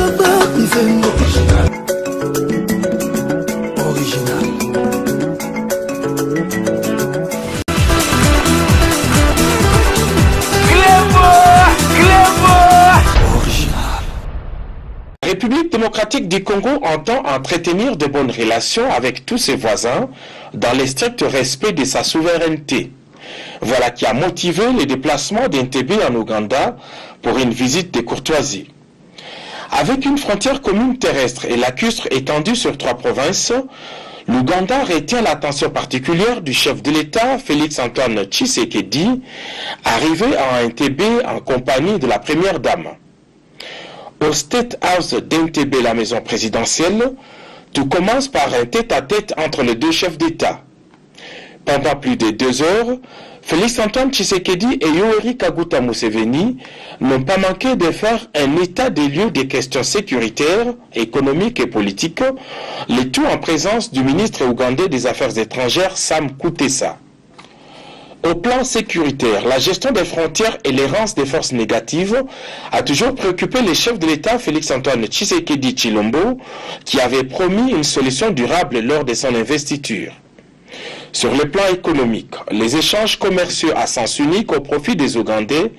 La République démocratique du Congo entend entretenir de bonnes relations avec tous ses voisins dans le strict respect de sa souveraineté. Voilà qui a motivé le déplacement d'Entebbe en Ouganda pour une visite de courtoisie. Avec une frontière commune terrestre et lacustre étendue sur 3 provinces, l'Ouganda retient l'attention particulière du chef de l'État, Félix-Antoine Tshisekedi, arrivé à Entebbe en compagnie de la première dame. Au State House d'Entebbe, la maison présidentielle, tout commence par un tête-à-tête entre les deux chefs d'État. Pendant plus de 2 heures, Félix-Antoine Tshisekedi et Yoweri Kaguta Museveni n'ont pas manqué de faire un état des lieux des questions sécuritaires, économiques et politiques, le tout en présence du ministre ougandais des Affaires étrangères Sam Kutesa. Au plan sécuritaire, la gestion des frontières et l'errance des forces négatives a toujours préoccupé les chefs de l'État Félix-Antoine Tshisekedi Tshilombo, qui avait promis une solution durable lors de son investiture. Sur le plan économique, les échanges commerciaux à sens unique au profit des Ougandais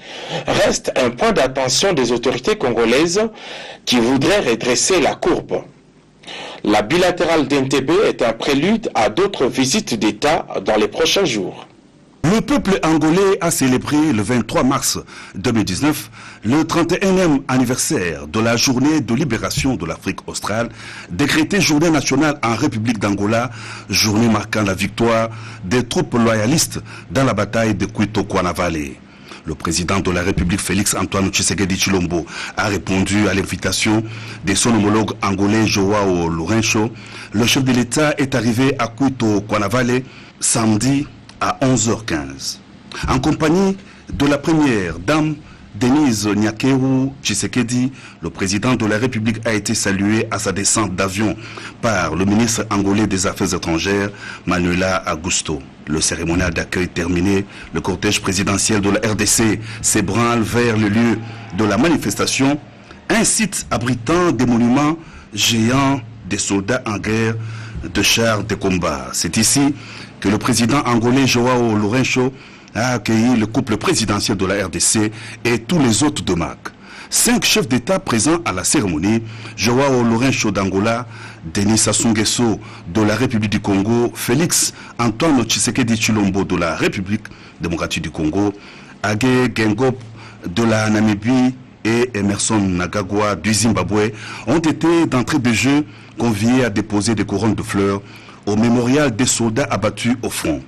restent un point d'attention des autorités congolaises qui voudraient redresser la courbe. La bilatérale d'Entebbe est un prélude à d'autres visites d'État dans les prochains jours. Le peuple angolais a célébré le 23 mars 2019 le 31e anniversaire de la journée de libération de l'Afrique australe, décrétée journée nationale en République d'Angola, journée marquant la victoire des troupes loyalistes dans la bataille de Cuito-Kouanavale. Le président de la République, Félix-Antoine Tshisekedi Tshilombo, a répondu à l'invitation de son homologue angolais Joao Lourenço. Le chef de l'État est arrivé à Cuito-Kouanavale samedi à 11h15. En compagnie de la première dame, Denise Nyakeru Tshisekedi, le président de la République a été salué à sa descente d'avion par le ministre angolais des Affaires étrangères, Manuela Augusto. Le cérémonial d'accueil terminé, le cortège présidentiel de la RDC s'ébranle vers le lieu de la manifestation, un site abritant des monuments géants des soldats en guerre, de chars de combat. C'est ici que le président angolais Joao Lourenço a accueilli le couple présidentiel de la RDC et tous les autres de MAC. 5 chefs d'État présents à la cérémonie: Joao Lourenço d'Angola, Denis Sassou Nguesso de la République du Congo, Félix Antoine Tshisekedi Tshilombo de la République démocratique du Congo, Hage Geingob de la Namibie et Emerson Mnangagwa du Zimbabwe ont été d'entrée de jeu conviés à déposer des couronnes de fleurs au mémorial des soldats abattus au front.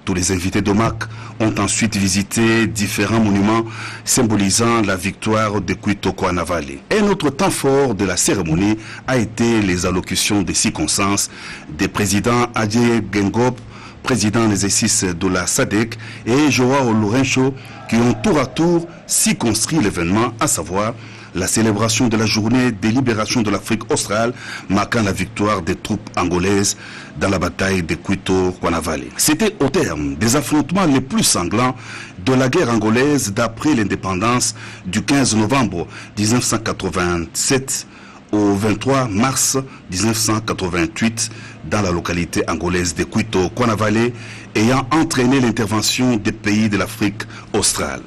Tous les invités de MAC ont ensuite visité différents monuments symbolisant la victoire de Cuito-Kouanavale. Un autre temps fort de la cérémonie a été les allocutions de circonstances des présidents Hage Geingob, président en exercice de la SADC, et Joao Lourenço, qui ont tour à tour circonscrit l'événement, à savoir la célébration de la journée de libération de l'Afrique australe, marquant la victoire des troupes angolaises dans la bataille de Cuito-Kouanavale. C'était au terme des affrontements les plus sanglants de la guerre angolaise d'après l'indépendance du 15 novembre 1987 au 23 mars 1988 dans la localité angolaise de Cuito-Kouanavale, ayant entraîné l'intervention des pays de l'Afrique australe.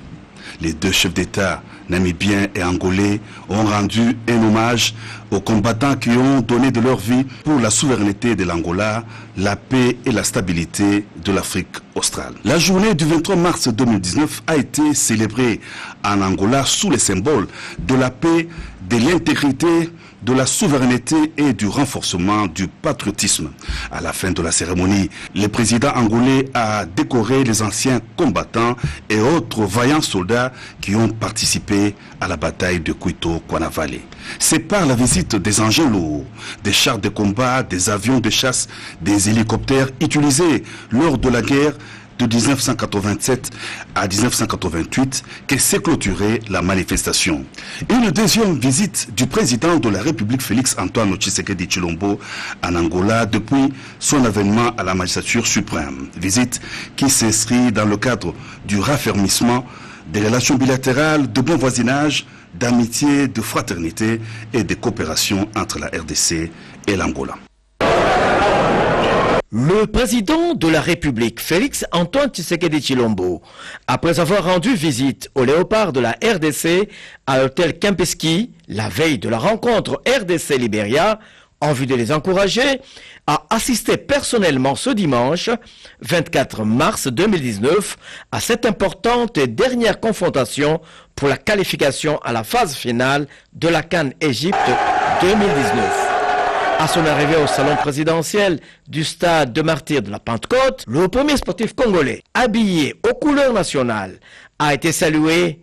Les deux chefs d'État, namibiens et angolais, ont rendu un hommage aux combattants qui ont donné de leur vie pour la souveraineté de l'Angola, la paix et la stabilité de l'Afrique australe. La journée du 23 mars 2019 a été célébrée en Angola sous les symboles de la paix, de l'intégrité, de la souveraineté et du renforcement du patriotisme. À la fin de la cérémonie, le président angolais a décoré les anciens combattants et autres vaillants soldats qui ont participé à la bataille de Cuito-Kouanavale. C'est par la visite des engins lourds, des chars de combat, des avions de chasse, des hélicoptères utilisés lors de la guerre de 1987 à 1988 que s'est clôturée la manifestation. Une deuxième visite du président de la République Félix-Antoine Tshisekedi Tshilombo en Angola depuis son avènement à la magistrature suprême. Visite qui s'inscrit dans le cadre du raffermissement des relations bilatérales de bon voisinage d'amitié, de fraternité et de coopération entre la RDC et l'Angola. Le président de la République, Félix Antoine Tshisekedi Tshilombo, après avoir rendu visite au léopard de la RDC à l'hôtel Kempinski, la veille de la rencontre RDC-Libéria, en vue de les encourager, a assisté personnellement ce dimanche, 24 mars 2019, à cette importante et dernière confrontation pour la qualification à la phase finale de la CAN Égypte 2019. À son arrivée au salon présidentiel du stade de Martyrs de la Pentecôte, le premier sportif congolais, habillé aux couleurs nationales, a été salué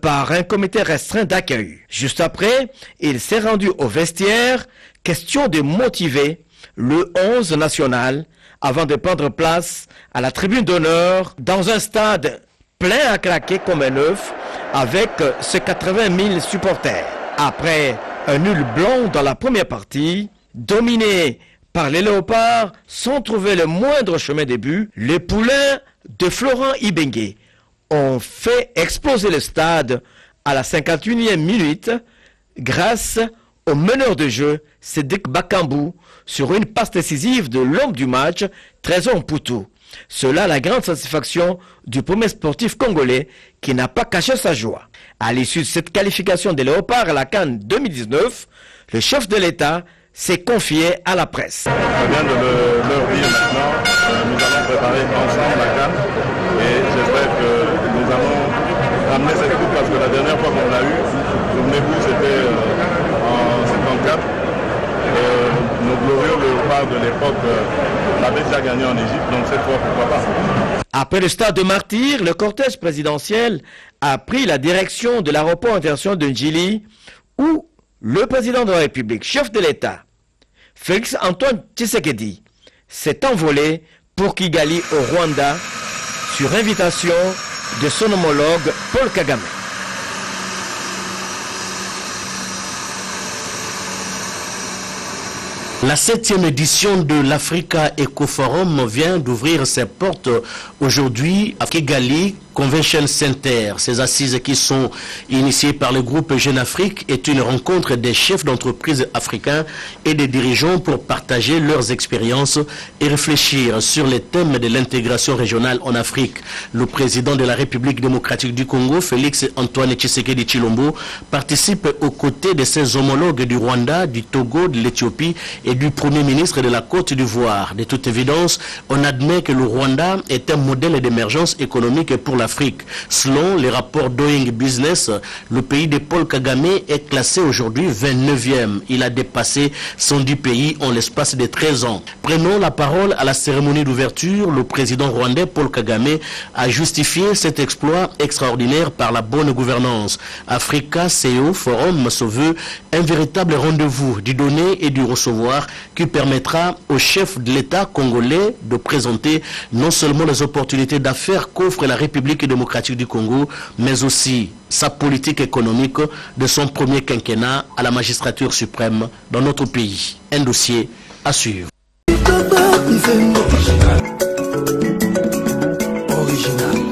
par un comité restreint d'accueil. Juste après, il s'est rendu au vestiaire, question de motiver le 11 national avant de prendre place à la tribune d'honneur dans un stade plein à craquer comme un œuf avec ses 80 000 supporters. Après un nul blanc dans la première partie, dominé par les léopards sans trouver le moindre chemin de but, les poulains de Florent Ibenge ont fait exploser le stade à la 51e minute grâce au meneur de jeu Cédric Bakambu sur une passe décisive de l'homme du match, Trésor Mputu. Cela la grande satisfaction du premier sportif congolais qui n'a pas caché sa joie. À l'issue de cette qualification des léopards à la CAN 2019, le chef de l'État s'est confié à la presse. Ça vient de leur dire maintenant, nous allons préparer ensemble la CAN et j'espère que nous allons ramener cette coupe parce que la dernière fois qu'on l'a eu, souvenez-vous, c'était en 54. Nos glorieux léopards de l'époque l'avaient déjà gagné en Égypte, donc cette fois, pourquoi pas. Après le stade de Martyrs, le cortège présidentiel a pris la direction de l'aéroport international de Njili où le président de la République, chef de l'État, Félix Antoine Tshisekedi, s'est envolé pour Kigali au Rwanda sur invitation de son homologue Paul Kagame. La 7e édition de l'Africa Eco Forum vient d'ouvrir ses portes aujourd'hui à Kigali Convention Center. Ces assises qui sont initiées par le groupe Jeune Afrique est une rencontre des chefs d'entreprise africains et des dirigeants pour partager leurs expériences et réfléchir sur les thèmes de l'intégration régionale en Afrique. Le président de la République démocratique du Congo, Félix Antoine Tshisekedi Tshilombo, participe aux côtés de ses homologues du Rwanda, du Togo, de l'Éthiopie et du Premier ministre de la Côte d'Ivoire. De toute évidence, on admet que le Rwanda est un modèle d'émergence économique pour l'Afrique. Selon les rapports Doing Business, le pays de Paul Kagame est classé aujourd'hui 29e. Il a dépassé 110 pays en l'espace de 13 ans. Prenons la parole à la cérémonie d'ouverture. Le président rwandais Paul Kagame a justifié cet exploit extraordinaire par la bonne gouvernance. Africa CEO Forum se veut un véritable rendez-vous du donner et du recevoir qui permettra au chef de l'État congolais de présenter non seulement les opportunités d'affaires qu'offre la République démocratique du Congo, mais aussi sa politique économique de son premier quinquennat à la magistrature suprême dans notre pays. Un dossier à suivre. Original.